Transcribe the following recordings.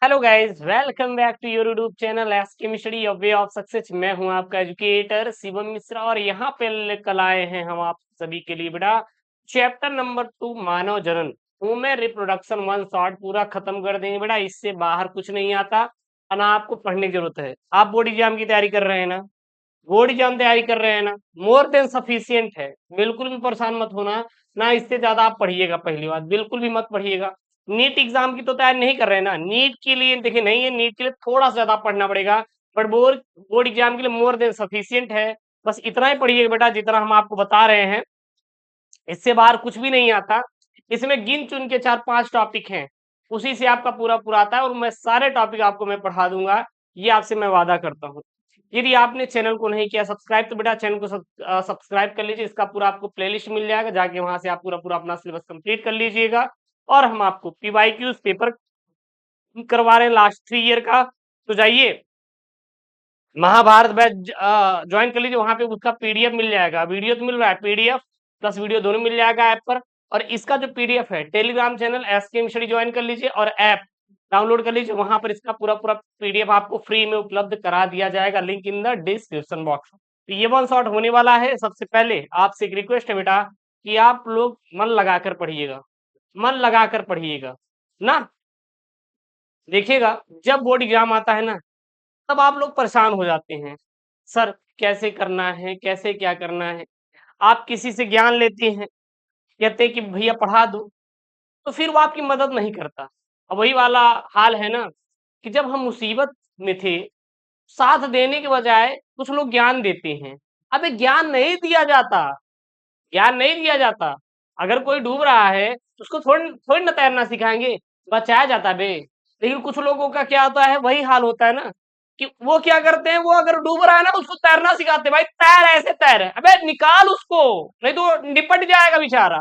Hello guys, welcome back to your YouTube channel S chemistry of way of success. मैं हूं आपका educator Shivam Mishra और यहाँ पे लेकर आए हैं हम आप सभी के लिए बेटा चैप्टर नंबर 2 मानव जनन ह्यूमन रिप्रोडक्शन वन शॉट पूरा खत्म कर देंगे बेटा। इससे बाहर कुछ नहीं आता और ना आपको पढ़ने की जरूरत है। आप बोर्ड एग्जाम की तैयारी कर रहे हैं ना? बोर्ड एग्जाम तैयारी कर रहे हैं ना? मोर देन सफिशियंट है। बिल्कुल भी परेशान मत होना। ना इससे ज्यादा आप पढ़िएगा, पहली बात बिल्कुल भी मत पढ़िएगा। नीट एग्जाम की तो तैयारी नहीं कर रहे हैं ना? नीट के लिए देखिए नहीं है, नीट के लिए थोड़ा सा ज्यादा पढ़ना पड़ेगा। बट बोर्ड बोर्ड एग्जाम के लिए मोर देन सफिशियंट है। बस इतना ही पढ़िएगा बेटा जितना हम आपको बता रहे हैं। इससे बाहर कुछ भी नहीं आता। इसमें गिन चुन के 4-5 टॉपिक हैं, उसी से आपका पूरा पूरा आता है और मैं सारे टॉपिक आपको मैं पढ़ा दूंगा। ये आपसे मैं वादा करता हूँ। यदि आपने चैनल को नहीं किया सब्सक्राइब तो बेटा चैनल को सब्सक्राइब कर लीजिए। इसका पूरा आपको प्लेलिस्ट मिल जाएगा, जाके वहां से आप पूरा पूरा अपना सिलेबस कंप्लीट कर लीजिएगा। और हम आपको पीवाईक्यूज पेपर करवा रहे हैं लास्ट 3 ईयर का। तो जाइए महाभारत बैच ज्वाइन कर लीजिए। वहां पे उसका पीडीएफ मिल जाएगा, वीडियो तो मिल रहा है, पीडीएफ प्लस वीडियो दोनों मिल जाएगा ऐप पर। और इसका जो पीडीएफ है Telegram channel SKM study join कर लीजिए और ऐप डाउनलोड कर लीजिए। वहां पर इसका पूरा पूरा पीडीएफ आपको फ्री में उपलब्ध करा दिया जाएगा, link in the description box. तो ये वन शॉट होने वाला है। सबसे पहले आपसे एक रिक्वेस्ट है बेटा कि आप लोग मन लगाकर पढ़िएगा, मन लगाकर पढ़िएगा ना। देखिएगा जब बोर्ड एग्जाम आता है ना, तब आप लोग परेशान हो जाते हैं, सर कैसे करना है, कैसे क्या करना है। आप किसी से ज्ञान लेते हैं, कहते हैं कि भैया पढ़ा दो, तो फिर वो आपकी मदद नहीं करता। अब वही वाला हाल है ना कि जब हम मुसीबत में थे, साथ देने के बजाय कुछ लोग ज्ञान देते हैं। अबे ज्ञान नहीं दिया जाता, ज्ञान नहीं दिया जाता। अगर कोई डूब रहा है तो उसको थोड़ी थोड़ी ना तैरना सिखाएंगे, बचाया जाता है बे। लेकिन कुछ लोगों का क्या होता है, वही हाल होता है ना कि वो क्या करते हैं, वो अगर डूब रहा है ना उसको तैरना सिखाते हैं, भाई तैर ऐसे तैर, अबे निकाल उसको, नहीं तो निपट जाएगा बेचारा।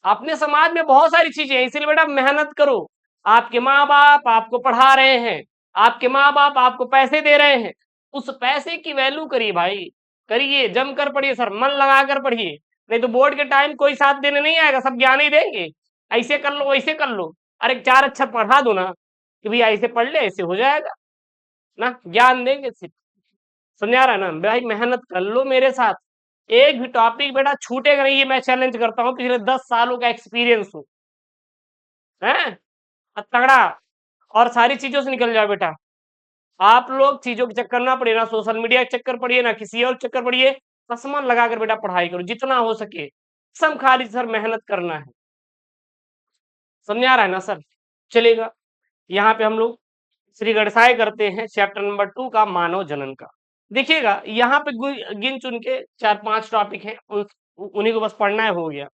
अपने समाज में बहुत सारी चीजें हैं, इसलिए बेटा मेहनत करो। आपके माँ बाप आपको पढ़ा रहे हैं, आपके माँ बाप आपको पैसे दे रहे हैं, उस पैसे की वैल्यू करिए भाई, करिए, जमकर पढ़िए सर, मन लगाकर पढ़िए। नहीं तो बोर्ड के टाइम कोई साथ देने नहीं आएगा, सब ज्ञान ही देंगे, ऐसे कर लो वैसे कर लो। अरे 4 अक्षर पढ़ा दो ना कि भैया ऐसे पढ़ ले, ऐसे हो जाएगा ना, ज्ञान देंगे सिर्फ। समझा रहा है ना भाई? मेहनत कर लो मेरे साथ, एक भी टॉपिक बेटा छूटेगा नहीं, ये मैं चैलेंज करता हूँ, पिछले 10 सालों का एक्सपीरियंस हो है तगड़ा। और सारी चीजों से निकल जाओ बेटा। आप लोग चीजों के चक्कर ना पड़िए, ना सोशल मीडिया के चक्कर पड़िए, ना किसी और चक्कर पड़िए। कसमन लगाकर बेटा पढ़ाई करो जितना हो सके। सम खाली सर मेहनत करना है। समझा रहा है ना सर? चलेगा। यहाँ पे हम लोग श्री गणसाय करते हैं चैप्टर नंबर 2 का मानव जनन का। देखिएगा यहाँ पे गिन चुन के 4-5 टॉपिक हैं, उन्हीं को बस पढ़ना है, हो गया।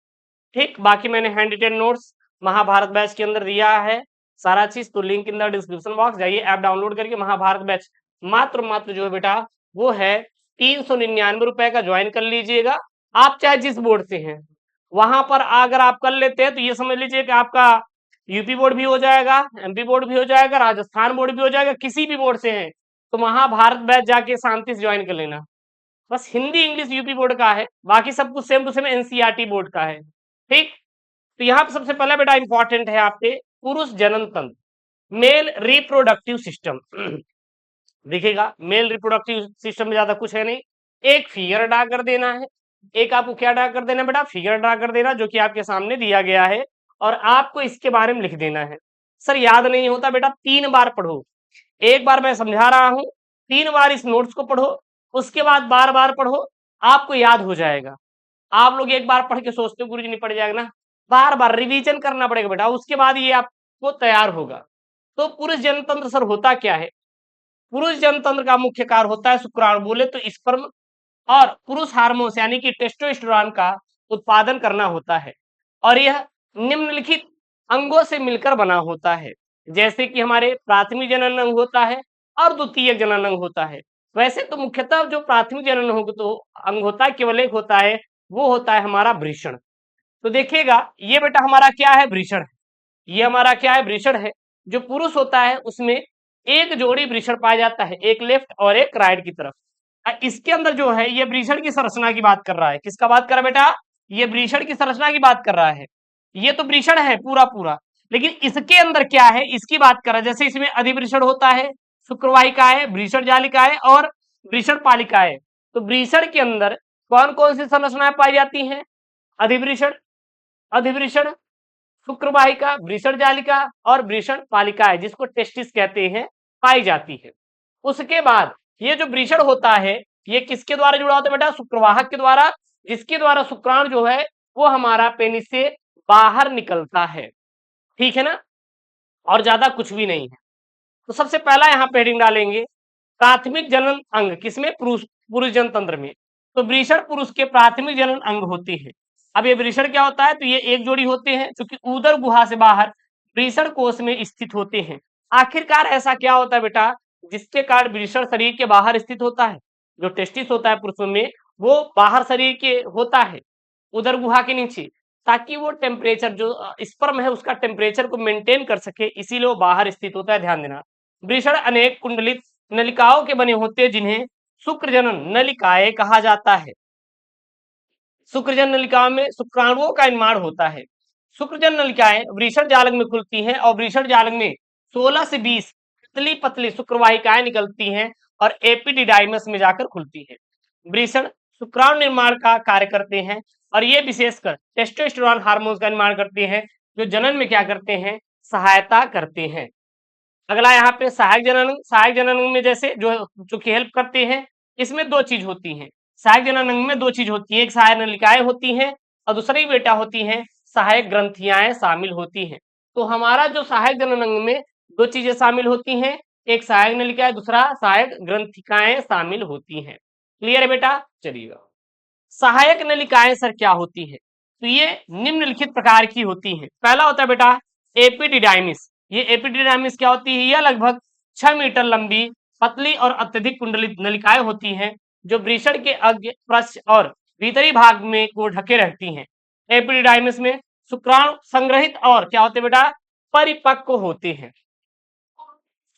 ठीक, बाकी मैंने hand written notes Mahabharat batch के अंदर दिया है सारा चीज, तो link in the description box, जाइए ऐप डाउनलोड करके महाभारत बैच मात्र मात्र जो है बेटा वो है 399 रुपए का ज्वाइन कर लीजिएगा। आप चाहे जिस बोर्ड से हैं वहां पर अगर आप कर लेते हैं तो ये समझ लीजिए कि आपका यूपी बोर्ड भी हो जाएगा, एमपी बोर्ड भी हो जाएगा, राजस्थान बोर्ड भी हो जाएगा, किसी भी बोर्ड से हैं तो महाभारत बैच जाके शांति से ज्वाइन कर लेना। बस हिंदी इंग्लिश यूपी बोर्ड का है, बाकी सब कुछ same to same NCERT board का है। ठीक, तो यहाँ पे सबसे पहला बेटा इंपॉर्टेंट है आपके पुरुष जनन तंत्र, मेल रिप्रोडक्टिव सिस्टम। देखिएगा मेल रिप्रोडक्टिव सिस्टम में ज्यादा कुछ है नहीं, एक फिगर ड्रा कर देना है। एक आपको क्या ड्रा कर देना बेटा, फिगर ड्रा कर देना, जो कि आपके सामने दिया गया है और आपको इसके बारे में लिख देना है। सर याद नहीं होता बेटा, 3 बार पढ़ो। एक बार मैं समझा रहा हूं, 3 बार इस नोट्स को पढ़ो, उसके बाद बार बार पढ़ो, आपको याद हो जाएगा। आप लोग एक बार पढ़ के सोचते हो गुरु जी नहीं पड़ जाएगा ना, बार बार रिवीजन करना पड़ेगा बेटा, उसके बाद ये आपको तैयार होगा। तो पुरुष जनतंत्र सर होता क्या है? पुरुष जनतंत्र का मुख्य कार्य होता है शुक्राणु, बोले तो स्पर्म और पुरुष हार्मोन्स यानी कि टेस्टोस्टेरोन का उत्पादन करना होता है। और यह निम्नलिखित अंगों से मिलकर बना होता है, जैसे कि हमारे प्राथमिक जनन अंग होता है और द्वितीयक जनन अंग होता है। वैसे तो मुख्यतः जो प्राथमिक जनन अंग होता है केवल एक होता है, वो होता है हमारा वृषण। तो देखिएगा ये बेटा हमारा क्या है, वृषण है। ये हमारा क्या है, वृषण है। जो पुरुष होता है उसमें एक जोड़ी वृषण पाया जाता है, एक लेफ्ट और एक राइट की तरफ। इसके अंदर जो है ये वृषण की संरचना की बात कर रहा है। किसका बात कर रहा है बेटा? ये वृषण की संरचना की बात कर रहा है। ये तो वृषण है पूरा पूरा, लेकिन इसके अंदर क्या है इसकी बात करें, जैसे इसमें अधिवृषण होता है, शुक्रवाहिका है, वृषण जालिका है और वृषण पालिका है। तो वृषण के अंदर कौन कौन सी संरचनाएं पाई जाती हैं? अधिवृषण, अधिवृषण, शुक्रवाहिका, वृषण जालिका और वृषण पालिका है, जिसको टेस्टिस कहते हैं, पाई जाती है। उसके बाद ये जो वृषण होता है ये किसके द्वारा जुड़ा होता है बेटा? शुक्रवाहक के द्वारा, जिसके द्वारा शुक्राणु जो है वो हमारा पेनिस से बाहर निकलता है। ठीक है ना, और ज्यादा कुछ भी नहीं है। तो सबसे पहला यहाँ पे हेडिंग डालेंगे प्राथमिक जनन अंग, किसमें? पुरुष, पुरुष जनतंत्र में। तो वृषण पुरुष के प्राथमिक जनन अंग होते हैं। अब ये वृषण क्या होता है? तो ये एक जोड़ी होते हैं जो कि उदर गुहा से बाहर वृषण कोष में स्थित होते हैं। आखिरकार ऐसा क्या होता है बेटा जिसके कारण वृषण शरीर के बाहर स्थित होता है? जो टेस्टिस होता है पुरुषों में वो बाहर शरीर के होता है, उदर गुहा के नीचे, ताकि वो टेम्परेचर जो स्पर्म है उसका टेम्परेचर को मेंटेन कर सके, इसीलिए वो बाहर स्थित होता है। ध्यान देना, वृषण अनेक कुंडलित नलिकाओं के बने होते हैं जिन्हें शुक्रजनन नलिकाएं कहा जाता है। शुक्रजन नलिकाओं में शुक्राणुओं का निर्माण होता है। शुक्रजन नलिकाएं वृषण जालक में खुलती हैं और वृषण जालक में 16 से 20 पतली पतली शुक्रवाहिकाएं निकलती हैं और एपिडिडाइमस में जाकर खुलती है। वृषण शुक्राणु निर्माण का कार्य करते हैं और ये विशेषकर टेस्टोस्टेरोन हार्मोन का निर्माण करते हैं जो जनन में क्या करते हैं? सहायता करते हैं। अगला यहाँ पे सहायक जनन, सहायक जनन में जैसे जो कि हेल्प करते हैं, इसमें दो चीज होती हैं। सहायक जनन में दो चीज होती है, एक सहायक नलिकाएं होती हैं और दूसरी बेटा होती हैं सहायक ग्रंथियां शामिल होती हैं। तो हमारा जो सहायक जनन अंग में दो चीजें शामिल होती हैं, एक सहायक नलिका, दूसरा सहायक ग्रंथिकाएं शामिल होती हैं। क्लियर है बेटा? चलिएगा, सहायक नलिकाएं सर क्या होती है? तो ये निम्नलिखित प्रकार की होती हैं। पहला होता है बेटा एपिडिडाइमिस। ये एपिडिडाइमिस क्या होती है? यह लगभग 6 मीटर लंबी पतली और अत्यधिक कुंडलित नलिकाएं होती हैं जो वृषण के अग्र, पृष्ठ और भीतरी भाग में को ढके रहती हैं। एपिडिडाइमिस में शुक्राणु संग्रहित और क्या होते हैं बेटा? परिपक्व होते हैं।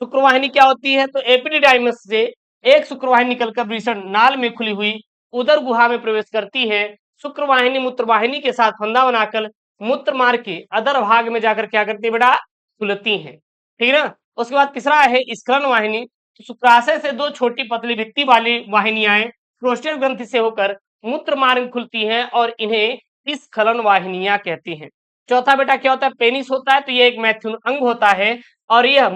शुक्रवाहिनी क्या होती है? तो एपिडिडाइमिस से एक शुक्रवाहिनी निकलकर वृषण नाल में खुली हुई उदर गुहा में प्रवेश करती है। शुक्रवाहिनी मूत्रवाहिनी के साथ फंदा बनाकर मूत्र मार्ग के अदर भाग में जाकर क्या करती है बेटा? खुलती है। ठीक है ना। उसके बाद तीसरा है स्खलन वाहिनी। तो शुक्राशय से दो छोटी पतली भित्ति वाली वाहिनियां प्रोस्टेट ग्रंथि से होकर मूत्र मार्ग में हैं और इन्हें स्खलन वाहिनियां कहती हैं। चौथा बेटा क्या होता है? पेनिस होता है। तो यह एक मैथुन अंग होता है और यह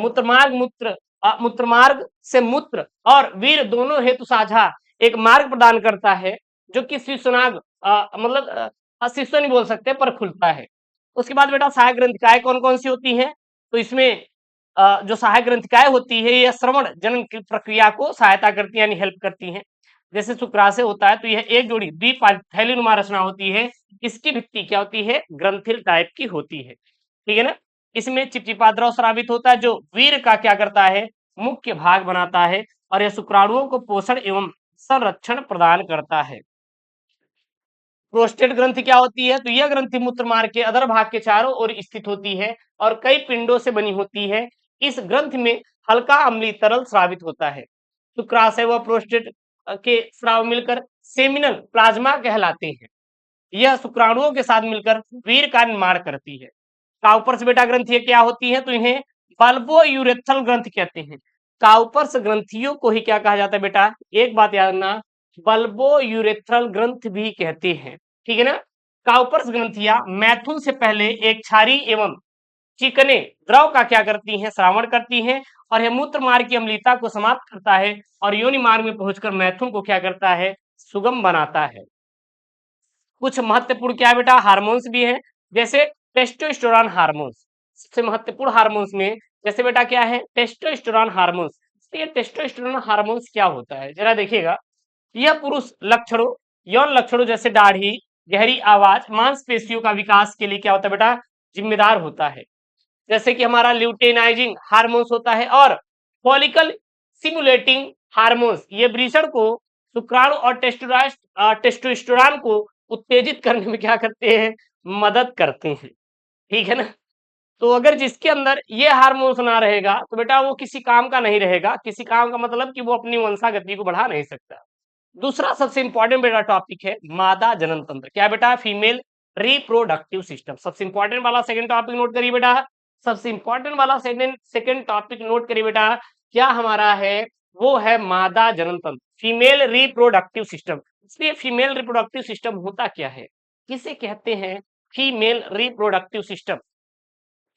मूत्रमार्ग से मूत्र और वीर दोनों हेतु साझा एक मार्ग प्रदान करता है जो कि शिशुनाग मतलब शिशु नहीं बोल सकते पर खुलता है। उसके बाद बेटा सहायक ग्रंथिकाएं कौन कौन सी होती हैं? तो इसमें जो सहायक ग्रंथिकाएं होती है यह श्रवण जनन की प्रक्रिया को सहायता करती है यानी हेल्प करती हैं। जैसे शुक्राशय होता है तो यह एक जोड़ी थैलीनुमा रचना होती है। इसकी भित्ति क्या होती है? ग्रंथिल टाइप की होती है। ठीक है ना। इसमें चिपचिपा द्रव स्रावित होता है जो वीर का क्या करता है? मुख्य भाग बनाता है और यह शुक्राणुओं को पोषण एवं संरक्षण प्रदान करता है। प्रोस्टेट ग्रंथि क्या होती है? तो यह ग्रंथि मूत्र मार्ग के अधर भाग के चारों ओर स्थित होती है और कई पिंडों से बनी होती है। इस ग्रंथि में हल्का अम्लीय तरल स्रावित होता है। शुक्राशय व प्रोस्टेट के स्राव मिलकर सेमिनल प्लाज्मा कहलाते हैं। यह शुक्राणुओं के साथ मिलकर वीर का निर्माण करती है। काउपर्स बेटा ग्रंथि क्या होती है? तो इन्हें बल्बो यूरेथ्रल ग्रंथि कहते हैं। काउपर्स ग्रंथियों को ही क्या कहा जाता है बेटा? एक बात याद रखना, बल्बो यूरेथ्रल ग्रंथ भी कहते हैं। ठीक है ना। काउपर्स ग्रंथियां मैथुन से पहले एक क्षारी एवं चिकने द्रव का क्या करती हैं? श्रावण करती हैं और यह मूत्र मार्ग की अम्लीयता को समाप्त करता है और योनि मार्ग में पहुंचकर मैथुन को क्या करता है? सुगम बनाता है। कुछ महत्वपूर्ण क्या है बेटा? हार्मोन्स भी है, जैसे टेस्टोस्टेरोन हार्मोन्स। सबसे महत्वपूर्ण हार्मोन्स में जैसे बेटा क्या है? Testosterone hormones. ये टेस्टोस्टेरोन हार्मोन्स क्या होता है जरा देखिएगा। यह पुरुष लक्षणों, यौन लक्षणों जैसे दाढ़ी, गहरी आवाज, मांसपेशियों का विकास के लिए क्या होता है बेटा? जिम्मेदार होता है। जैसे कि हमारा ल्यूटेनाइजिंग हार्मोन्स होता है और फॉलिकल सिमुलेटिंग हार्मोन्स, ये वृषण को शुक्राणु और टेस्टोस्टेरोन को उत्तेजित करने में क्या करते हैं? मदद करते हैं। ठीक है ना। तो अगर जिसके अंदर ये हार्मोन्स ना रहेगा तो बेटा वो किसी काम का नहीं रहेगा। किसी काम का मतलब कि वो अपनी वंशागति को बढ़ा नहीं सकता। दूसरा सबसे इंपॉर्टेंट बेटा टॉपिक है मादा जनन तंत्र। क्या बेटा? Female reproductive system. सबसे इंपॉर्टेंट वाला सेकंड टॉपिक नोट करिए बेटा, सबसे इंपॉर्टेंट वाला सेकंड सेकंड टॉपिक नोट करिए बेटा, क्या हमारा है, वो है मादा जनन तंत्र, फीमेल रिप्रोडक्टिव सिस्टम। इसलिए फीमेल रिप्रोडक्टिव सिस्टम होता क्या है, किसे कहते हैं female reproductive system.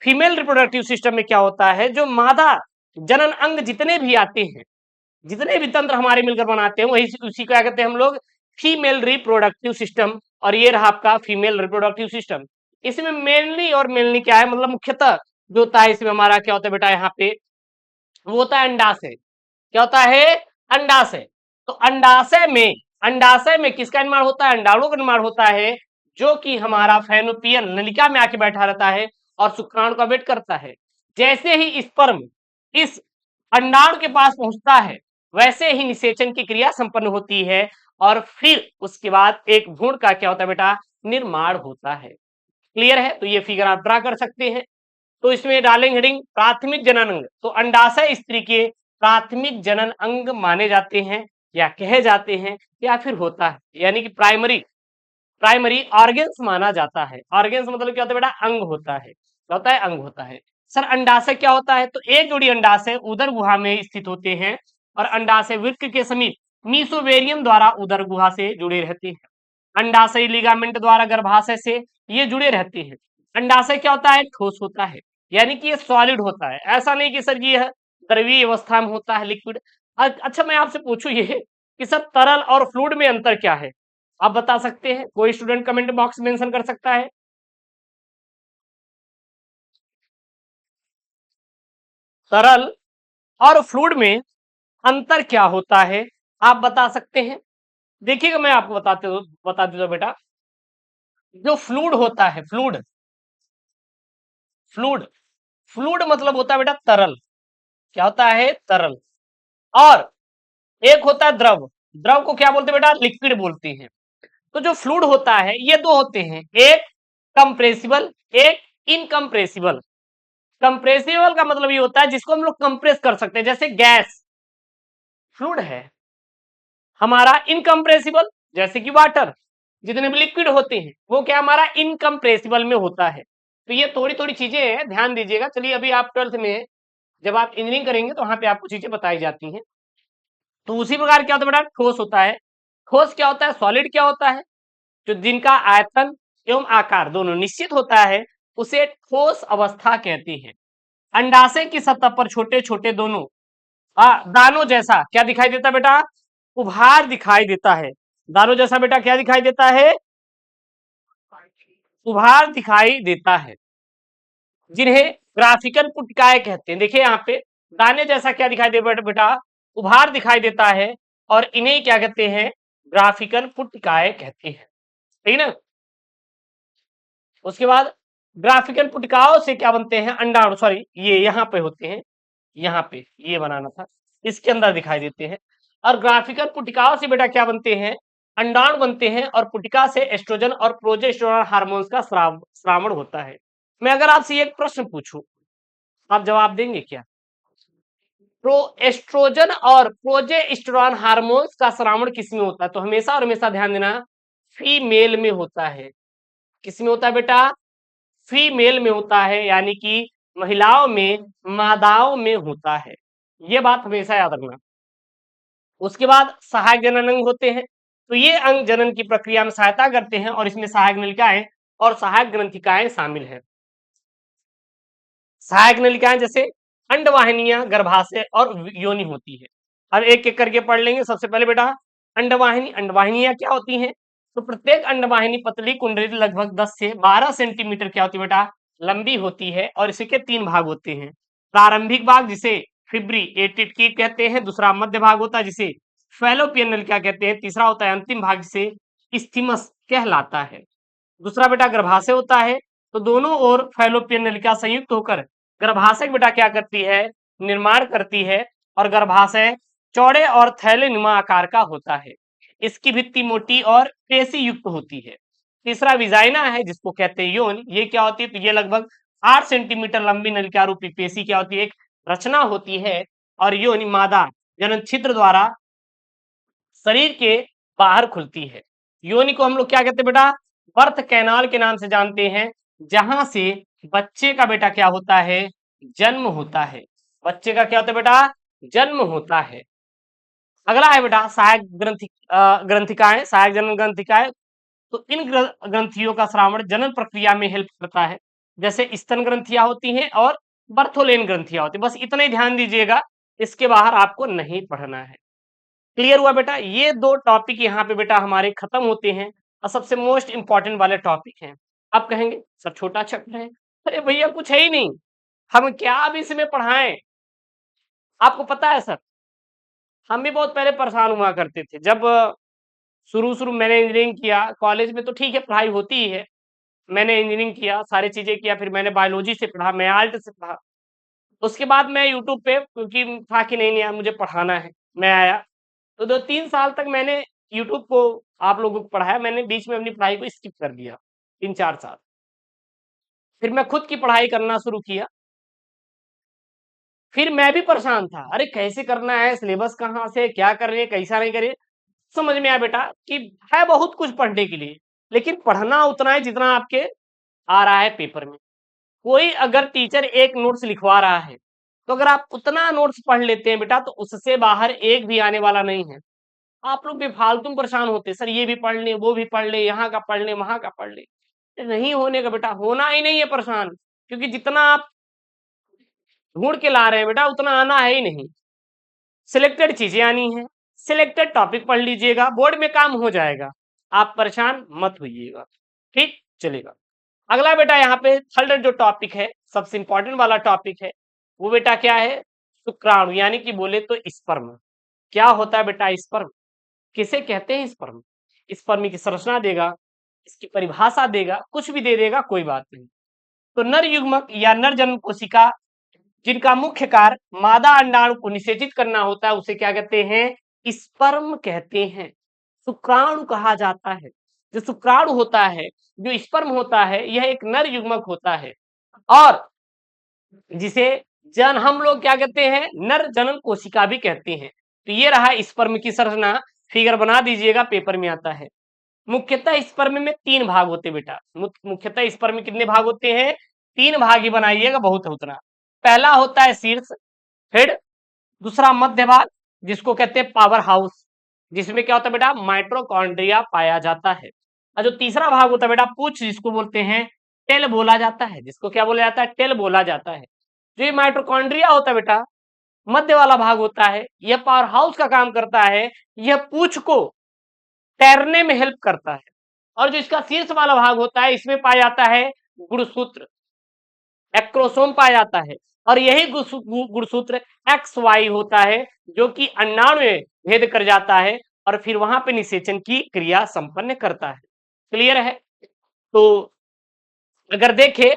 Female reproductive system में क्या होता है, जो मादा जनन अंग जितने भी आते हैं, जितने भी तंत्र हमारे मिलकर बनाते हैं, वही उसी को क्या कहते हैं हम लोग, फीमेल रिप्रोडक्टिव सिस्टम। और ये रहा आपका फीमेल रिप्रोडक्टिव सिस्टम। इसमें मेनली और मेनली क्या है, मतलब मुख्यतः जो होता है इसमें हमारा क्या होता है बेटा, यहाँ पे वो होता है अंडाशय। क्या होता है, अंडाशय। तो अंडाशय में किसका निर्माण होता है, अंडाणु का निर्माण होता है, जो कि हमारा फैलोपियन नलिका में आके बैठा रहता है और शुक्राणु का वेट करता है। जैसे ही स्पर्म इस अंडाणु के पास पहुंचता है, वैसे ही निषेचन की क्रिया संपन्न होती है और फिर उसके बाद एक भ्रूण का क्या होता है बेटा, निर्माण होता है। क्लियर है, तो ये फिगर आप ड्रा कर सकते हैं। तो इसमें डालेंगे हेडिंग प्राथमिक जनन अंग। तो अंडाशय स्त्री के प्राथमिक जनन अंग माने जाते हैं या कहे जाते हैं या फिर होता है, यानी कि प्राइमरी प्राइमरी ऑर्गेन्स माना जाता है। ऑर्गेन्स मतलब क्या होता है बेटा, अंग होता है। क्या होता है, अंग होता है। सर अंडाशय क्या होता है, तो एक जोड़ी अंडाशय उदर गुहा में स्थित होते हैं और अंडाशय वृक्क के समीप मीसोवेरियम द्वारा उदर गुहा से जुड़े रहते हैं। अंडाशय लिगामेंट द्वारा गर्भाशय से ये जुड़े रहते हैं। अंडाशय क्या होता है, ठोस होता है, यानी कि ये सॉलिड होता है। ऐसा नहीं कि सर ये द्रवीय अवस्था में होता है, लिक्विड। अच्छा मैं आपसे पूछूं ये कि सर तरल और फ्लूइड में अंतर क्या है, आप बता सकते हैं, कोई स्टूडेंट कमेंट बॉक्स मेंशन कर सकता है। तरल और फ्लूइड में अंतर क्या होता है, आप बता सकते हैं। देखिएगा मैं आपको बता देता हूं बेटा, जो फ्लूइड होता है, फ्लूइड फ्लूइड फ्लूइड मतलब होता है बेटा तरल। क्या होता है, तरल। और एक होता है द्रव। द्रव को क्या बोलते हैं बेटा, लिक्विड बोलते हैं। तो जो फ्लूइड होता है ये दो होते हैं, एक कंप्रेसिबल, एक इनकम्प्रेसिबल। कंप्रेसिबल का मतलब ये होता है जिसको हम लोग कंप्रेस कर सकते हैं, जैसे गैस फ्लूइड है। हमारा इनकम्प्रेसिबल जैसे कि वाटर, जितने भी लिक्विड होते हैं वो क्या हमारा इनकम्प्रेसिबल में होता है। तो ये थोड़ी थोड़ी चीजें हैं, ध्यान दीजिएगा। चलिए अभी आप 12th में जब आप इंजीनियरिंग करेंगे तो वहां पे आपको चीजें बताई जाती हैं। तो उसी प्रकार क्या होता है बेटा, ठोस होता है। ठोस क्या होता है, सॉलिड क्या होता है, जो जिनका आयतन एवं आकार दोनों निश्चित होता है, उसे ठोस अवस्था कहते हैं। अंडाशय की सतह पर छोटे छोटे दोनों दानों जैसा क्या दिखाई देता है बेटा, उभार दिखाई देता है। दानों जैसा बेटा क्या दिखाई देता है, उभार दिखाई देता है, जिन्हें ग्राफिकल पुटिकाएं कहते हैं। देखिए यहाँ पे दाने जैसा क्या दिखाई दे बेटा, उभार दिखाई देता है, और इन्हें क्या कहते हैं, ग्राफिकल पुटिकाएं कहते हैं। ठीक ना। उसके बाद ग्राफिकल पुटिकाओं से क्या बनते हैं, अंडाणु, सॉरी ये यहाँ पे होते हैं, यहाँ पे ये बनाना था, इसके अंदर दिखाई देते हैं। और ग्राफिकल पुटिकाओं से बेटा क्या बनते हैं, अंडाणु बनते हैं, और पुटिका से एस्ट्रोजन और प्रोजेस्टेरोन हार्मोन्स का श्रावण होता है। मैं अगर आपसे एक प्रश्न पूछूं, आप जवाब देंगे क्या, एस्ट्रोजन और प्रोजेस्टेरोन हार्मोन्स का श्रावण किसमें होता है, तो हमेशा और हमेशा ध्यान देना, फीमेल में होता है। किसमें होता है बेटा, फीमेल में होता है, यानी कि महिलाओं में, मादाओं में होता है। ये बात हमेशा याद रखना। उसके बाद सहायक जनन अंग होते हैं। तो ये अंग जनन की प्रक्रिया में सहायता करते हैं और इसमें सहायक नलिकाएं और सहायक ग्रंथिकाएं शामिल है। सहायक नलिकाएं जैसे अंडवाहिनियां, गर्भाशय और योनि होती है। अब एक एक करके पढ़ लेंगे। सबसे पहले बेटा अंडवाहिनी, अंडवाहिनियां क्या होती हैं, तो प्रत्येक अंडवाहिनी पतली कुंडली लगभग 10 से 12 सेंटीमीटर क्या होती है बेटा, लंबी होती है, और इसके 3 भाग होते हैं। प्रारंभिक भाग जिसे फिब्री एटिट कीट कहते हैं, दूसरा मध्य भाग होता है जिसे फैलोपियन नलिका कहते हैं, तीसरा होता है अंतिम भाग जिसे इस्थिमस कहलाता है। दूसरा बेटा गर्भाशय होता है। तो दोनों ओर फैलोपियन नलिका संयुक्त होकर गर्भाशय बेटा क्या करती है, निर्माण करती है, और गर्भाशय चौड़े और थैलेनुमा आकार का होता है। इसकी भित्ति मोटी और पेशी युक्त होती है। तीसरा विजाइना है जिसको कहते हैं यौन, ये क्या होती है, तो ये लगभग 8 सेंटीमीटर लंबी नलिका रूपी पेशी क्या होती है, एक रचना होती है, और योनि मादा जनन छिद्र द्वारा शरीर के बाहर खुलती है। योनि को हम लोग क्या कहते हैं बेटा, बर्थ कैनाल के नाम से जानते हैं, जहां से बच्चे का बेटा क्या होता है? जन्म होता है। बच्चे का क्या होता है बेटा? जन्म होता है। अगला है बेटा सहायक ग्रंथिकाएं, सहायक जनन ग्रंथिकाएं। तो इन ग्रंथियों का श्रावण जनन प्रक्रिया में हेल्प करता है। जैसे स्तन ग्रंथियां होती हैं और बर्थोलेन ग्रंथियां होती है। बस इतना ही ध्यान दीजिएगा, इसके बाहर आपको नहीं पढ़ना है। क्लियर हुआ बेटा? ये दो टॉपिक यहाँ पे बेटा हमारे खत्म होते हैं और सबसे मोस्ट इंपॉर्टेंट वाले टॉपिक हैं। आप कहेंगे सर छोटा चैप्टर है, अरे भैया कुछ है ही नहीं, हम क्या अब इसमें पढ़ाएं? आपको पता है सर, हम भी बहुत पहले परेशान हुआ करते थे जब शुरू शुरू मैंने इंजीनियरिंग किया। कॉलेज में तो ठीक है पढ़ाई होती ही है, मैंने इंजीनियरिंग किया, सारी चीजें किया, फिर मैंने बायोलॉजी से पढ़ा, मैं आर्ट से पढ़ा। उसके बाद मैं यूट्यूब पे, क्योंकि था कि नहीं नहीं यार मुझे पढ़ाना है, मैं आया। तो 2-3 साल तक मैंने यूट्यूब को आप लोगों को पढ़ाया, मैंने बीच में अपनी पढ़ाई को स्किप कर दिया 3-4 साल। फिर मैं खुद की पढ़ाई करना शुरू किया। फिर मैं भी परेशान था, अरे कैसे करना है, सिलेबस कहाँ से, क्या कर रहे हैं, कैसा नहीं करे। समझ में आया बेटा कि है बहुत कुछ पढ़ने के लिए, लेकिन पढ़ना उतना है जितना आपके आ रहा है पेपर में। कोई अगर टीचर एक नोट्स लिखवा रहा है, तो अगर आप उतना नोट्स पढ़ लेते हैं बेटा, तो उससे बाहर एक भी आने वाला नहीं है। आप लोग बेफालतू परेशान होते, सर ये भी पढ़ ले, वो भी पढ़ ले, यहाँ का पढ़ ले, वहां का पढ़ ले। नहीं होने का बेटा, होना ही नहीं है परेशान, क्योंकि जितना आप ढूंढ के ला रहे हैं बेटा उतना आना है ही नहीं। सिलेक्टेड चीजें आनी है, सिलेक्टेड टॉपिक पढ़ लीजिएगा, बोर्ड में काम हो जाएगा, आप परेशान मत होइएगा। ठीक चलेगा। अगला बेटा यहाँ पे थर्ड जो टॉपिक है, सबसे इंपॉर्टेंट वाला टॉपिक है, वो बेटा क्या है? शुक्राणु, यानी कि बोले तो स्पर्म। क्या होता है बेटा स्पर्म? किसे कहते हैं स्पर्म? स्पर्म की संरचना देगा, इसकी परिभाषा देगा, कुछ भी दे देगा, कोई बात नहीं। तो नर युग्मक या नर जन्म कोशिका जिनका मुख्य कार्य मादा अंडाणु को निषेचित करना होता है, उसे क्या कहते हैं? स्पर्म कहते हैं। शुक्राणु कहा जाता है। जो शुक्राणु होता है, जो स्पर्म होता है, यह एक नर युग्मक होता है, और जिसे जन हम लोग क्या कहते हैं? नर जनन कोशिका भी कहते हैं। तो ये रहा स्पर्म की संरचना, फिगर बना दीजिएगा, पेपर में आता है। मुख्यतः स्पर्म में 3 भाग होते हैं बेटा। मुख्यतः स्पर्म में कितने भाग होते हैं? 3 भाग ही बनाइएगा, बहुत है उतना। पहला होता है शीर्ष हेड, दूसरा मध्य भाग जिसको कहते हैं पावर हाउस, जिसमें क्या होता है बेटा? माइटोकॉन्ड्रिया पाया जाता है। और जो तीसरा भाग होता है बेटा पूछ, जिसको बोलते हैं टेल बोला जाता है, जिसको क्या बोला जाता है? टेल बोला जाता है। जो ये माइटोकॉन्ड्रिया होता है बेटा, मध्य वाला भाग होता है, यह पावर हाउस का काम करता है, यह पूछ को तैरने में हेल्प करता है। और जो इसका शीर्ष वाला भाग होता है, इसमें पाया जाता है गुणसूत्र, एक्रोसोम पाया जाता है, और यही गुणसूत्र एक्स वाई होता है, जो कि अंडाणु में भेद कर जाता है और फिर वहां पे निषेचन की क्रिया संपन्न करता है। क्लियर है? तो अगर देखें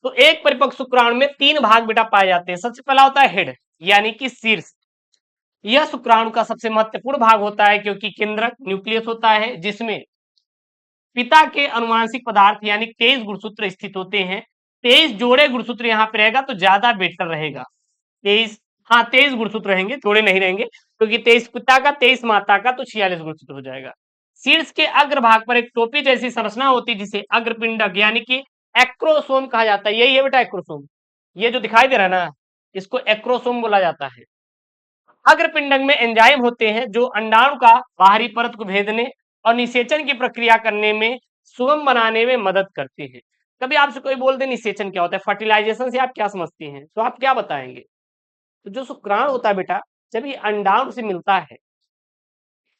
तो एक परिपक्व शुक्राणु में 3 भाग बेटा पाए जाते हैं। सबसे पहला होता है हेड, यानी कि शीर्ष। यह शुक्राणु का सबसे महत्वपूर्ण भाग होता है, क्योंकि केंद्रक न्यूक्लियस होता है, जिसमें पिता के अनुवांशिक पदार्थ यानी 23 गुणसूत्र स्थित होते हैं। 23 जोड़े गुणसूत्र यहाँ पे रहेगा तो ज्यादा बेटर रहेगा। 23, हाँ 23 गुणसूत्र रहेंगे, जोड़े नहीं रहेंगे, क्योंकि 23 पिता का 23 माता का, तो 46 गुणसूत्र हो जाएगा। शीर्ष के अग्र भाग पर एक टोपी जैसी संरचना होती है, जिसे अग्रपिंडक यानी कि एक्रोसोम कहा जाता है। यही है बेटा एक्रोसोम, ये जो दिखाई दे रहा है ना, इसको एक्रोसोम बोला जाता है। अग्रपिंडक में एंजाइम होते हैं जो अंडाणु का बाहरी परत को भेदने और निषेचन की प्रक्रिया करने में, सुगम बनाने में मदद करते हैं। कभी आपसे कोई बोल दे निषेचन क्या होता है, फर्टिलाइजेशन से आप क्या समझते हैं, तो आप क्या बताएंगे? तो जो शुक्राणु होता है बेटा, जब ये अंडाणु से मिलता है,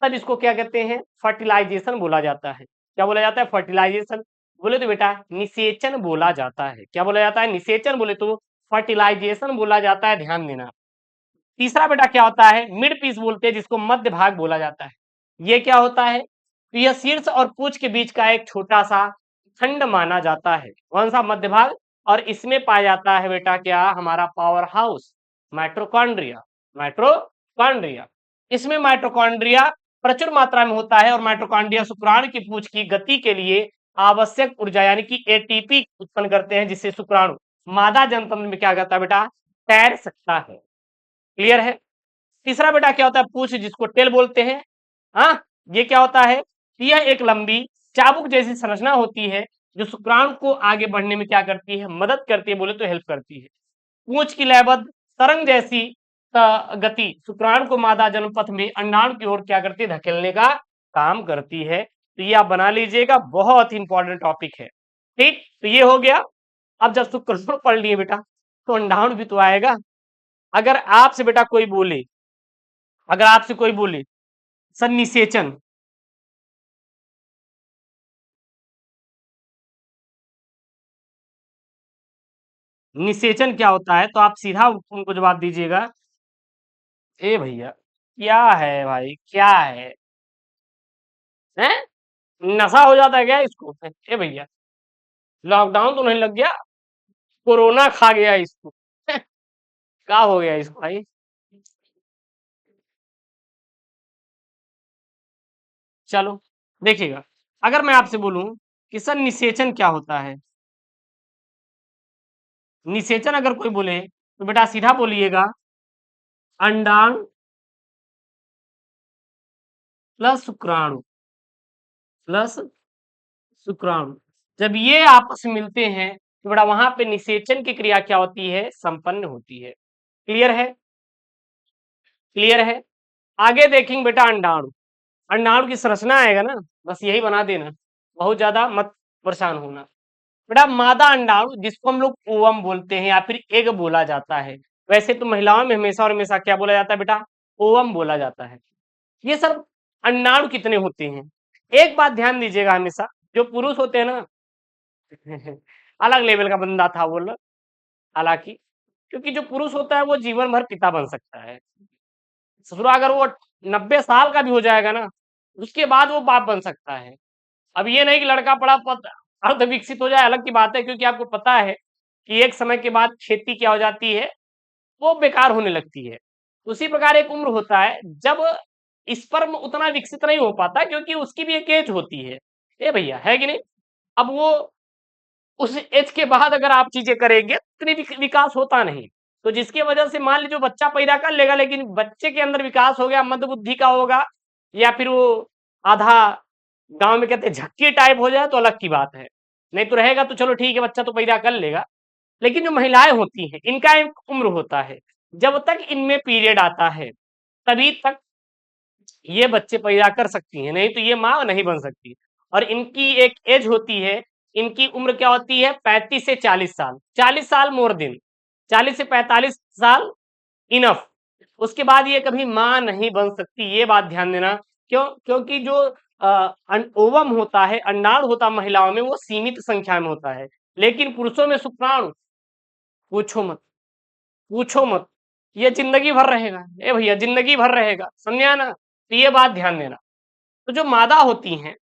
तब इसको क्या कहते हैं? फर्टिलाइजेशन बोला जाता है। क्या बोला जाता है? फर्टिलाइजेशन। बोले तो बेटा निषेचन बोला जाता है। क्या बोला जाता है? निषेचन। बोले तो फर्टिलाइजेशन बोला जाता है, ध्यान देना। तीसरा बेटा क्या होता है? मिड पीस बोलते हैं, जिसको मध्य भाग बोला जाता है। ये क्या होता है? तो यह शीर्ष और पूंछ के बीच का एक छोटा सा खंड माना जाता है। कौन सा? मध्य भाग। और इसमें पाया जाता है बेटा क्या? हमारा पावर हाउस, माइटोकॉन्ड्रिया। माइटोकॉन्ड्रिया, इसमें माइटोकॉन्ड्रिया प्रचुर मात्रा में होता है, और माइटोकॉन्ड्रिया शुक्राणु की पूंछ की गति के लिए आवश्यक ऊर्जा यानी कि एटीपी उत्पन्न करते हैं, जिससे शुक्राणु मादा जनतंत्र में क्या करता है बेटा? तैर सकता है। क्लियर है? तीसरा बेटा क्या होता है? पूंछ, जिसको टेल बोलते हैं। हाँ, ये क्या होता है? यह एक लंबी चाबुक जैसी संरचना होती है, जो शुक्राणु को आगे बढ़ने में क्या करती है, मदद करती है, बोले तो हेल्प करती है। पूंछ की लयबद्ध तरंग जैसी गति शुक्राणु को मादा जन्म पथ में अंडाणु की ओर क्या करती है, धकेलने का काम करती है। तो ये आप बना लीजिएगा, बहुत ही इंपॉर्टेंट टॉपिक है। ठीक, तो ये हो गया। अब जब शुक्राणु पढ़ लिए बेटा, तो अंडाणु भी तो आएगा। अगर आपसे बेटा कोई बोले, अगर आपसे कोई बोले सर निषेचन, निषेचन क्या होता है, तो आप सीधा उनको जवाब दीजिएगा, ए भैया क्या है भाई, क्या है, हैं? नशा हो जाता है क्या इसको? ए भैया लॉकडाउन तो नहीं लग गया, कोरोना खा गया इसको। क्या हो गया इसको भाई? चलो देखिएगा, अगर मैं आपसे बोलूं कि सर निषेचन क्या होता है, निषेचन अगर कोई बोले तो बेटा सीधा बोलिएगा अंडाणु प्लस शुक्राणु, प्लस शुक्राणु। जब ये आपस में मिलते हैं तो बेटा वहां पे निषेचन की क्रिया क्या होती है, संपन्न होती है। क्लियर है? क्लियर है? आगे देखेंगे बेटा अंडाणु, अंडाणु की संरचना आएगा ना, बस यही बना देना, बहुत ज्यादा मत परेशान होना। बेटा मादा अंडाणु जिसको हम लोग ओवम बोलते हैं या फिर एग बोला जाता है, वैसे तो महिलाओं में हमेशा और हमेशा क्या बोला जाता है बेटा, ओवम बोला जाता है। ये सब अंडाणु कितने होते हैं, एक बात ध्यान दीजिएगा हमेशा, जो पुरुष होते हैं ना, अलग लेवल का बंदा था वो लोग, हालांकि क्योंकि जो पुरुष होता है वो जीवन भर पिता बन सकता है। ससुरा अगर वो 90 साल का भी हो जाएगा ना, उसके बाद वो बाप बन सकता है। अब ये नहीं कि लड़का पड़ा अर्ध विकसित हो जाए, अलग की बात है, क्योंकि आपको पता है कि एक समय के बाद खेती क्या हो जाती है, वो बेकार होने लगती है। उसी प्रकार एक उम्र होता है जब स्पर्म उतना विकसित नहीं हो पाता, क्योंकि उसकी भी एक एज होती है, ए भैया है कि नहीं। अब वो उस एज के बाद अगर आप चीजें करेंगे तो इतनी विकास होता नहीं, तो जिसकी वजह से मान लीजिए बच्चा पैदा कर लेगा, लेकिन बच्चे के अंदर विकास हो गया मंद बुद्धि का होगा, या फिर वो आधा गांव में कहते हैं झक्की टाइप हो जाए, तो अलग की बात है। नहीं तो रहेगा तो चलो ठीक है, बच्चा तो पैदा कर लेगा। लेकिन जो महिलाएं होती हैं इनका एक उम्र होता है, जब तक इनमें पीरियड आता है तभी तक ये बच्चे पैदा कर सकती हैं, नहीं तो ये माँ नहीं बन सकती। और इनकी एक एज होती है, इनकी उम्र क्या होती है, 35 से 40 साल, 40 साल मोर देन, 40 से 45 साल इनफ। उसके बाद ये कभी माँ नहीं बन सकती, ये बात ध्यान देना। क्यों? क्योंकि जो ओवम होता है, अंडाणु होता है महिलाओं में, वो सीमित संख्या में होता है, लेकिन पुरुषों में शुक्राणु पूछो मत, पूछो मत, ये जिंदगी भर रहेगा, ए भैया जिंदगी भर रहेगा, समझा ना। तो ये बात ध्यान देना। तो जो मादा होती हैं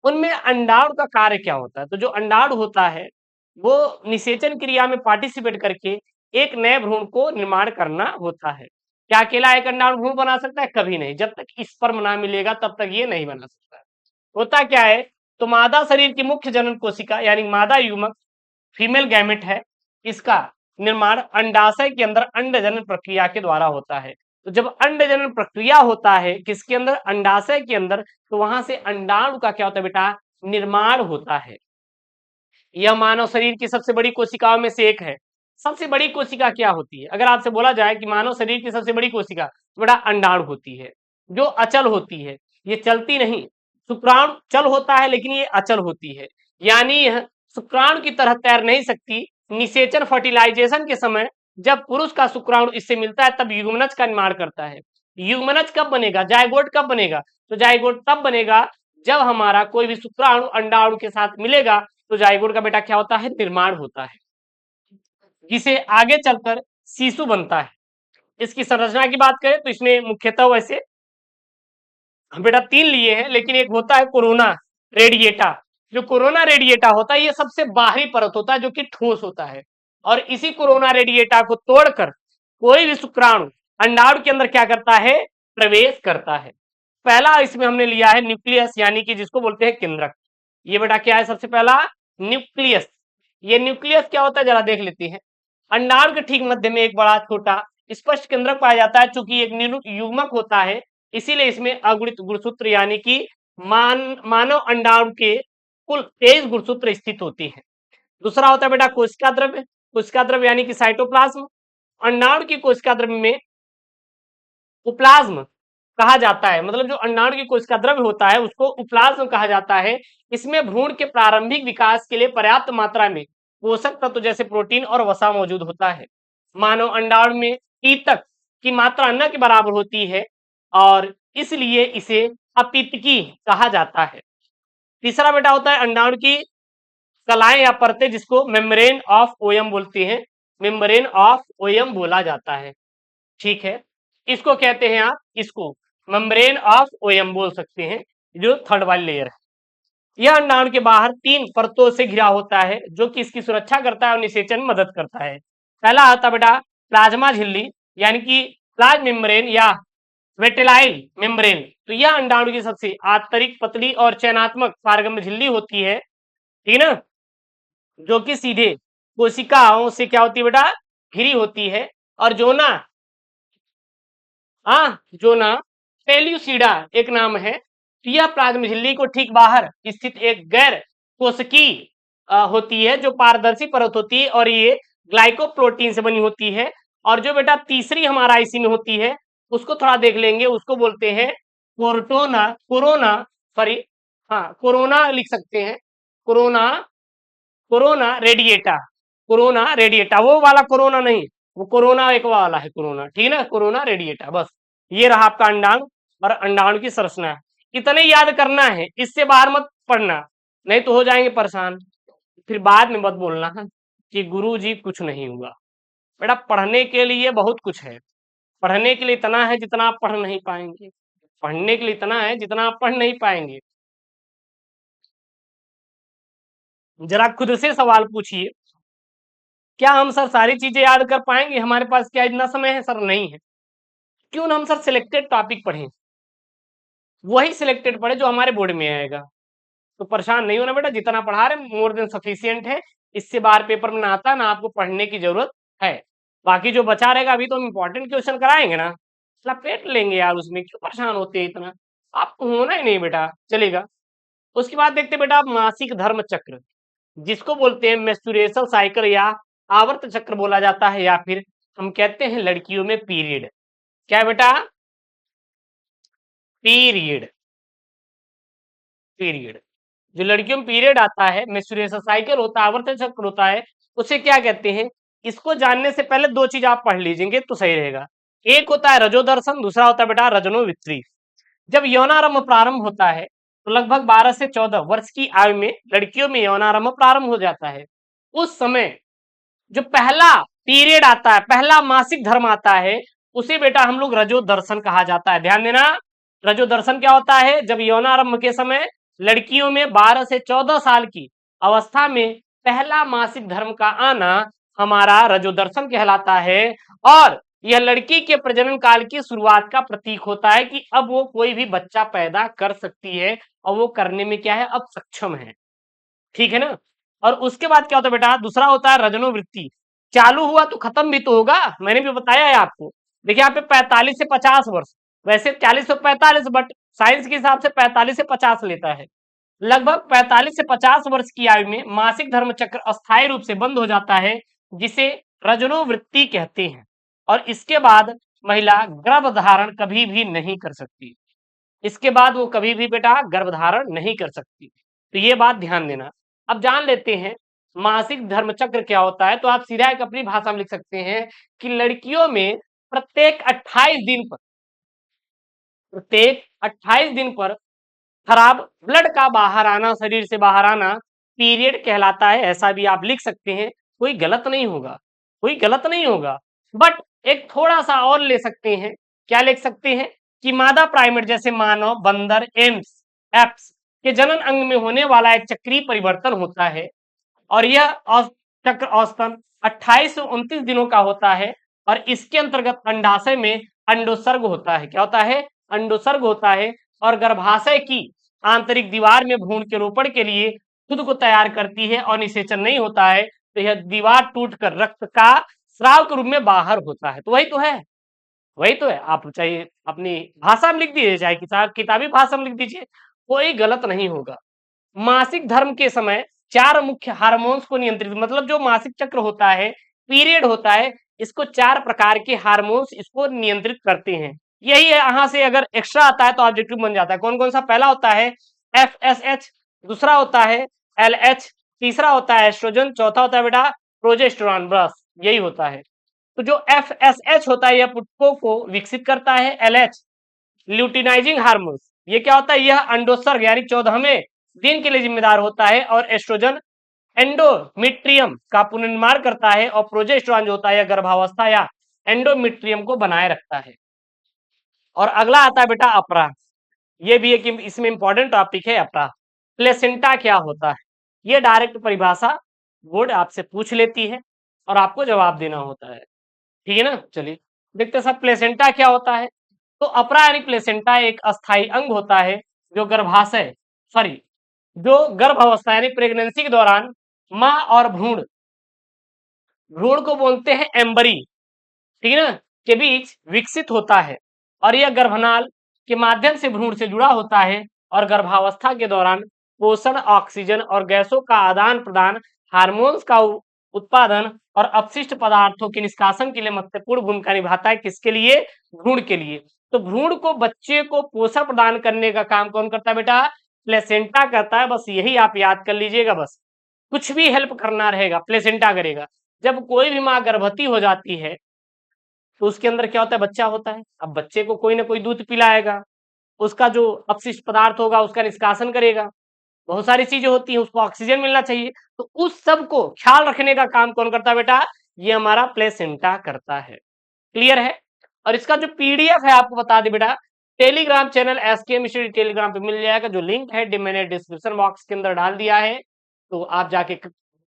उनमें अंडाणु का कार्य क्या होता है, तो जो अंडाणु होता है वो निषेचन क्रिया में पार्टिसिपेट करके एक नए भ्रूण को निर्माण करना होता है। क्या अकेला एक अंडाणु भ्रूण बना सकता है? कभी नहीं, जब तक स्पर्म ना मिलेगा तब तक ये नहीं बना सकता है। होता क्या है, तो मादा शरीर की मुख्य जनन कोशिका यानी मादा युग्मक फीमेल गैमेट है, इसका निर्माण अंडाशय के अंदर अंड जनन प्रक्रिया के द्वारा होता है। तो जब अंड जनन प्रक्रिया होता है किसके अंदर, अंडाशय के अंदर, तो वहां से अंडाणु का क्या होता है बेटा, निर्माण होता है। यह मानव शरीर की सबसे बड़ी कोशिकाओं में से एक है। सबसे बड़ी कोशिका क्या होती है, अगर आपसे बोला जाए कि मानव शरीर की सबसे बड़ी कोशिका, तो बेटा अंडाणु होती है, जो अचल होती है, ये चलती नहीं। शुक्राणु चल होता है लेकिन ये अचल होती है, यानी यह शुक्राणु की तरह तैर नहीं सकती। निषेचन फर्टिलाइजेशन के समय जब पुरुष का शुक्राणु इससे मिलता है तब युग्मनज का निर्माण करता है। युग्मनज कब बनेगा, जायगोट कब बनेगा, तो जायगोट तब बनेगा जब हमारा कोई भी शुक्राणु अंडाणु के साथ मिलेगा, तो जायगोट का बेटा क्या होता है, निर्माण होता है, जिसे आगे चलकर शिशु बनता है। इसकी संरचना की बात करें तो इसमें मुख्यतः वैसे हम बेटा 3 लिए हैं, लेकिन एक होता है कोरोना रेडिएटा। जो कोरोना रेडिएटा होता है ये सबसे बाहरी परत होता है जो कि ठोस होता है, और इसी कोरोना रेडिएटा को तोड़कर कोई भी शुक्राणु अंडाणु के अंदर क्या करता है, प्रवेश करता है। पहला इसमें हमने लिया है न्यूक्लियस, यानी कि जिसको बोलते हैं केंद्रक। ये बेटा क्या है, सबसे पहला न्यूक्लियस। ये न्यूक्लियस क्या होता है जरा देख लेते हैं। अंडाणु के ठीक मध्य में एक बड़ा छोटा स्पष्ट केंद्रक पाया जाता है, चूंकि एक युग्मक होता है इसीलिए इसमें अगुणित गुणसूत्र यानी कि मानव अंडाणु के कुल 23 गुणसूत्र स्थित होती है। दूसरा होता है बेटा कोशिका द्रव्य। कोशिका द्रव्य यानी कि साइटोप्लाज्म। अंडाणु की कोशिका द्रव्य में उपलाज्म कहा जाता है, मतलब जो अंडाणु की कोशिका द्रव्य होता है उसको उपलाज्म कहा जाता है। इसमें भ्रूण के प्रारंभिक विकास के लिए पर्याप्त मात्रा में पोषक तत्व जैसे प्रोटीन और वसा मौजूद होता है। मानव अंडाणु में ईतक की मात्रा न के बराबर होती है और इसलिए इसे अपितकी कहा जाता है। तीसरा बेटा होता है अंडाणु की कलाएं या परतें, जिसको मेम्ब्रेन ऑफ ओयम बोलते हैं, मेम्ब्रेन ऑफ ओयम बोला जाता है। ठीक है, इसको कहते हैं आप, इसको मेम्ब्रेन ऑफ ओयम बोल सकते हैं, जो थर्ड वाली लेयर है। यह अंडाणु के बाहर 3 परतों से घिरा होता है जो कि इसकी सुरक्षा करता है और निषेचन में मदद करता है। पहला आता बेटा प्लाज्मा झिल्ली यानी कि प्लाज्म मेम्ब्रेन या वेटेलाइल मेम्ब्रेन। तो यह अंडाणु की सबसे आंतरिक पतली और चयनात्मक पारगम्य झिल्ली होती है, ठीक है ना, जो कि सीधे कोशिकाओं से क्या होती है बेटा, घिरी होती है। और जोना जोना पेल्यूसिडा एक नाम है। तो यह प्लाज्मा झिल्ली को ठीक बाहर स्थित एक गैर कोशिकीय होती है जो पारदर्शी परत होती है और ये ग्लाइकोप्रोटीन से बनी होती है। और जो बेटा तीसरी हमारा इसी में होती है उसको थोड़ा देख लेंगे, उसको बोलते हैं कोरोना कोरोना सॉरी कोरोना लिख सकते हैं, corona corona radiata. Corona radiata वो वाला कोरोना नहीं, वो कोरोना एक वाला है कोरोना, ठीक है ना, कोरोना रेडिएटा। बस ये रहा आपका अंडाणु और अंडाणु की संरचना। इतने याद करना है, इससे बाहर मत पढ़ना, नहीं तो हो जाएंगे परेशान। फिर बाद में मत बोलना कि गुरुजी कुछ नहीं हुआ। बेटा पढ़ने के लिए बहुत कुछ है, पढ़ने के लिए इतना है जितना आप पढ़ नहीं पाएंगे, पढ़ने के लिए इतना है जितना आप पढ़ नहीं पाएंगे। जरा खुद से सवाल पूछिए, क्या हम सर सारी चीजें याद कर पाएंगे? हमारे पास क्या इतना समय है? सर नहीं है। क्यों ना हम सर सिलेक्टेड टॉपिक पढ़ें, वही सिलेक्टेड पढ़े जो हमारे बोर्ड में आएगा। तो परेशान नहीं होना बेटा, जितना पढ़ा रहे मोर देन सफिशियंट है। इससे बाहर पेपर में ना आता ना आपको पढ़ने की जरूरत है। बाकी जो बचा रहेगा अभी तो हम इंपॉर्टेंट क्वेश्चन कराएंगे ना, लपेट लेंगे यार, उसमें क्यों परेशान होते हैं इतना, आपको होना ही नहीं बेटा, चलेगा। उसके बाद देखते बेटा मासिक धर्म चक्र, जिसको बोलते हैं मेंस्ट्रुएशन साइकिल या आवर्त चक्र बोला जाता है, या फिर हम कहते हैं लड़कियों में पीरियड। क्या है बेटा? पीरियड। पीरियड जो लड़कियों में पीरियड आता है, मेंस्ट्रुएशन साइकिल होता है, आवर्त चक्र होता है, उसे क्या कहते हैं? इसको जानने से पहले 2 चीज आप पढ़ लीजिएंगे तो सही रहेगा। एक होता है रजोदर्शन, दूसरा होता है बेटा रजनोवित्री। जब यौनारंभ प्रारंभ होता है तो लगभग 12 से 14 वर्ष की आयु में लड़कियों में यौनारंभ प्रारंभ हो जाता है। उस समय जो पहला पीरियड आता है, पहला मासिक धर्म आता है, उसे बेटा हम लोग रजो दर्शन कहा जाता है। ध्यान देना, रजो दर्शन क्या होता है? जब यौनारंभ के समय लड़कियों में 12 से 14 साल की अवस्था में पहला मासिक धर्म का आना हमारा रजो दर्शन कहलाता है। और यह लड़की के प्रजनन काल की शुरुआत का प्रतीक होता है कि अब वो कोई भी बच्चा पैदा कर सकती है और वो करने में क्या है, अब सक्षम है। ठीक है ना। और उसके बाद क्या होता है बेटा? दूसरा होता है रजनोवृत्ति। चालू हुआ तो खत्म भी तो होगा, मैंने भी बताया है आपको। देखिए यहाँ पे 45 से 50 वर्ष, वैसे 40 से 45, बट साइंस के हिसाब से 45 से 50 लेता है। लगभग 45 से 50 वर्ष की आयु में मासिक धर्म चक्र अस्थायी रूप से बंद हो जाता है, जिसे रजनोवृत्ति कहते हैं। और इसके बाद महिला गर्भधारण कभी भी नहीं कर सकती। इसके बाद वो कभी भी बेटा गर्भधारण नहीं कर सकती। तो ये बात ध्यान देना। अब जान लेते हैं मासिक धर्म चक्र क्या होता है। तो आप सीधा एक अपनी भाषा में लिख सकते हैं कि लड़कियों में प्रत्येक 28 दिन पर, प्रत्येक 28 दिन पर खराब ब्लड का बाहर आना, शरीर से बाहर आना पीरियड कहलाता है। ऐसा भी आप लिख सकते हैं, कोई गलत नहीं होगा, कोई गलत नहीं होगा। बट एक थोड़ा सा और ले सकते हैं, क्या लिख सकते हैं कि मादा प्राइमेट जैसे मानव, बंदर, एप्स के जनन अंग में होने वाला एक चक्रीय परिवर्तन होता है और यह चक्र औसतन 28 से 29 दिनों का होता है। और इसके अंतर्गत अंडाशय में अंडोत्सर्ग होता है। क्या होता है? अंडोत्सर्ग होता है। और गर्भाशय की आंतरिक दीवार में भ्रूण के रोपण के लिए खुद को तैयार करती है और निषेचन नहीं होता है, तो यह दीवार टूटकर रक्त का स्राव के रूप में बाहर होता है। तो वही तो है, वही तो है। आप चाहे अपनी भाषा में लिख दीजिए, चाहे किताबी भाषा में लिख दीजिए, कोई गलत नहीं होगा। मासिक धर्म के समय 4 मुख्य हार्मोन्स को नियंत्रित, मतलब जो मासिक चक्र होता है, पीरियड होता है, इसको 4 प्रकार के हार्मोन्स इसको नियंत्रित करते हैं। यही है, यहाँ से अगर एक्स्ट्रा आता है तो ऑब्जेक्टिव बन जाता है। कौन-कौन सा? पहला होता है एफएसएच, दूसरा होता है एलएच, तीसरा होता है एस्ट्रोजन, चौथा होता है बेटा प्रोजेस्टेरॉन। बस यही होता है। तो जो एफएसएच होता है यह पुष्पों को विकसित करता है। एलएच ल्यूटिनाइजिंग हार्मोन्स, ये क्या होता है? यह अंडोत्सर्ग यानी 14वें दिन के लिए जिम्मेदार होता है। और एस्ट्रोजन एंडोमेट्रियम का पुनर्निर्माण करता है। और प्रोजेस्टेरॉन जो होता है गर्भावस्था या एंडोमेट्रियम को बनाए रखता है। और अगला आता है बेटा अपरा, ये भी एक इसमें इंपॉर्टेंट टॉपिक है अपरा। प्लेसेंटा क्या होता है? ये डायरेक्ट परिभाषा बोर्ड आपसे पूछ लेती है और आपको जवाब देना होता है। ठीक है ना? चलिए देखते हैं सब, प्लेसेंटा क्या होता है। तो अपरा यानी प्लेसेंटा एक अस्थायी अंग होता है जो गर्भाशय सॉरी जो गर्भ अवस्था यानी प्रेगनेंसी के दौरान मां और भ्रूण, भ्रूण को बोलते हैं एम्बरी, ठीक है ना, के बीच विकसित होता है। और यह गर्भनाल के माध्यम से भ्रूण से जुड़ा होता है। और गर्भावस्था के दौरान पोषण, ऑक्सीजन और गैसों का आदान प्रदान, हार्मोन्स का उत्पादन और अपशिष्ट पदार्थों के निष्कासन के लिए महत्वपूर्ण भूमिका निभाता है। किसके लिए? भ्रूण के लिए। तो भ्रूण को, बच्चे को पोषण प्रदान करने का काम कौन करता है बेटा? प्लेसेंटा करता है। बस यही आप याद कर लीजिएगा। बस कुछ भी हेल्प करना रहेगा प्लेसेंटा करेगा। जब कोई भी माँ गर्भवती हो जाती है तो उसके अंदर क्या होता है? बच्चा होता है। अब बच्चे को कोई ना कोई दूध पिलाएगा, उसका जो अपशिष्ट पदार्थ होगा उसका निष्कासन करेगा, बहुत सारी चीजें होती हैं, उसको ऑक्सीजन मिलना चाहिए। तो उस सब को ख्याल रखने का काम कौन करता है बेटा? ये हमारा प्लेसेंटा करता है। क्लियर है? और इसका जो पीडीएफ है आपको बता दे बेटा, Telegram channel SKM study Telegram पे मिल जाएगा। जो लिंक है मैंने डिस्क्रिप्शन बॉक्स के अंदर डाल दिया है, तो आप जाके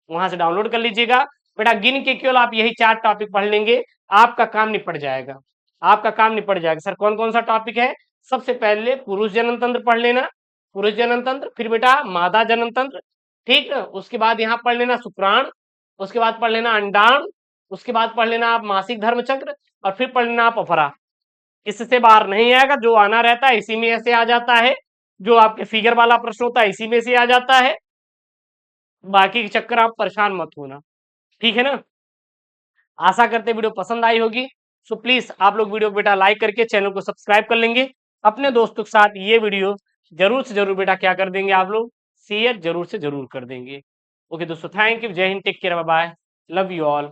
वहां से डाउनलोड कर लीजिएगा। बेटा गिन के केवल आप यही 4 टॉपिक पढ़ लेंगे, आपका काम निपट जाएगा। आपका काम निपट जाएगा। सर कौन कौन सा टॉपिक है? सबसे पहले पुरुष जनन तंत्र पढ़ लेना, पुरुष जनन तंत्र, फिर बेटा मादा जनन तंत्र, ठीक है। उसके बाद यहाँ पढ़ लेना शुक्राणु, उसके बाद पढ़ लेना अंडाणु, उसके बाद पढ़ लेना आप मासिक धर्म चक्र, और फिर पढ़ लेना आप अपरा। इससे बाहर नहीं आएगा, जो आना रहता है इसी में ऐसे आ जाता है, जो आपके फिगर वाला प्रश्न होता है इसी में से आ जाता है। बाकी के चक्कर आप परेशान मत होना, ठीक है ना। आशा करते वीडियो पसंद आई होगी। सो प्लीज आप लोग वीडियो को बेटा लाइक करके चैनल को सब्सक्राइब कर लेंगे। अपने दोस्तों के साथ ये वीडियो जरूर से जरूर बेटा क्या कर देंगे आप लोग? शेयर जरूर से जरूर कर देंगे। ओके दोस्तों, थैंक यू, जय हिंद, take care, bye bye, love you all.